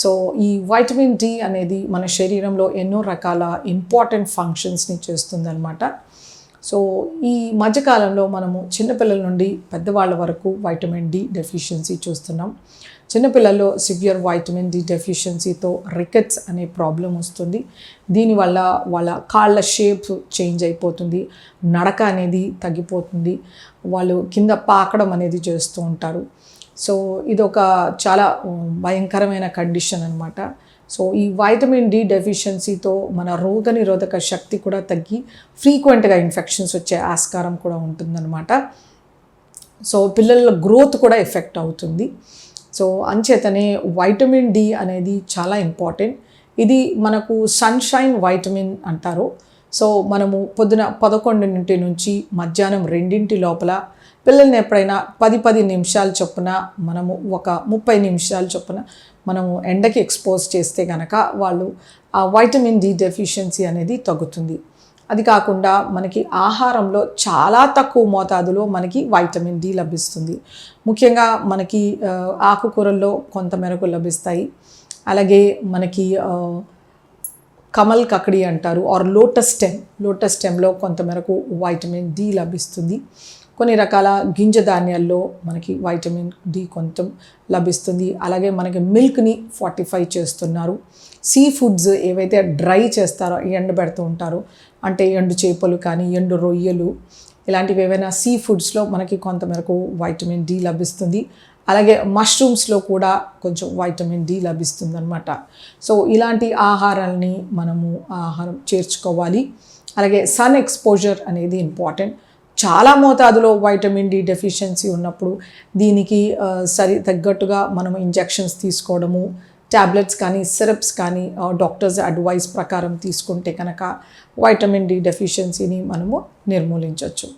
So ఈ vitamin D అనేది మన శరీరంలో ఎన్నో రకాల ఇంపార్టెంట్ ఫంక్షన్స్ని చేస్తుందన్నమాట. సో ఈ మధ్యకాలంలో మనము చిన్నపిల్లల నుండి పెద్దవాళ్ళ వరకు వైటమిన్ డి డెఫిషియన్సీ చూస్తున్నాం. చిన్నపిల్లల్లో సివియర్ వైటమిన్ డి డెఫిషియన్సీతో రికెట్స్ అనే ప్రాబ్లం వస్తుంది. దీనివల్ల వాళ్ళ కాళ్ళ షేప్ చేంజ్ అయిపోతుంది, నడక అనేది తగ్గిపోతుంది, వాళ్ళు కింద పాకడం అనేది చేస్తూ ఉంటారు. సో ఇదొక చాలా భయంకరమైన కండిషన్ అనమాట. సో ఈ వైటమిన్ డి డెఫిషియన్సీతో మన రోగనిరోధక శక్తి కూడా తగ్గి ఫ్రీక్వెంట్గా ఇన్ఫెక్షన్స్ వచ్చే ఆస్కారం కూడా ఉంటుందన్నమాట. సో పిల్లల గ్రోత్ కూడా ఎఫెక్ట్ అవుతుంది. సో అంచేతనే వైటమిన్ డి అనేది చాలా ఇంపార్టెంట్. ఇది మనకు సన్షైన్ వైటమిన్ అంటారు. సో మనము పొద్దున 11 నుంచి మధ్యాహ్నం 2 లోపల పిల్లల్ని ఎప్పుడైనా 10 నిమిషాల చొప్పున మనము ఒక 30 నిమిషాల చొప్పున మనము ఎండకి ఎక్స్పోజ్ చేస్తే కనుక వాళ్ళు ఆ వైటమిన్ డి డెఫిషియన్సీ అనేది తగ్గుతుంది. అది కాకుండా మనకి ఆహారంలో చాలా తక్కువ మోతాదులో మనకి వైటమిన్ డి లభిస్తుంది. ముఖ్యంగా మనకి ఆకుకూరల్లో కొంతమేరకు లభిస్తాయి. అలాగే మనకి కమల్ కకడి అంటారు ఆర్ లోటస్ స్టెమ్లో కొంతమేరకు వైటమిన్ డి లభిస్తుంది. కొన్ని రకాల గింజ ధాన్యాల్లో మనకి వైటమిన్ డి కొంచెం లభిస్తుంది. అలాగే మనకి మిల్క్ని ఫార్టిఫై చేస్తున్నారు. సీ ఫుడ్స్ ఏవైతే డ్రై చేస్తారో ఎండబెడుతూ ఉంటారో, అంటే ఎండు చేపలు కానీ ఎండు రొయ్యలు ఇలాంటివి ఏవైనా సీ ఫుడ్స్లో మనకి కొంతమేరకు వైటమిన్ డి లభిస్తుంది. అలాగే మష్రూమ్స్లో కూడా కొంచెం వైటమిన్ డి లభిస్తుంది అనమాట. సో ఇలాంటి ఆహారాలని మనము ఆహారం చేర్చుకోవాలి. అలాగే సన్ ఎక్స్పోజర్ అనేది ఇంపార్టెంట్. చాలా మోతాదులో వైటమిన్ డి డెఫిషియన్సీ ఉన్నప్పుడు దీనికి తగ్గట్టుగా మనం ఇంజెక్షన్స్ తీసుకోవడము, ట్యాబ్లెట్స్ కానీ సిరప్స్ కానీ డాక్టర్స్ అడ్వైస్ ప్రకారం తీసుకుంటే కనుక వైటమిన్ డి డెఫిషియన్సీని మనము నిర్మూలించవచ్చు.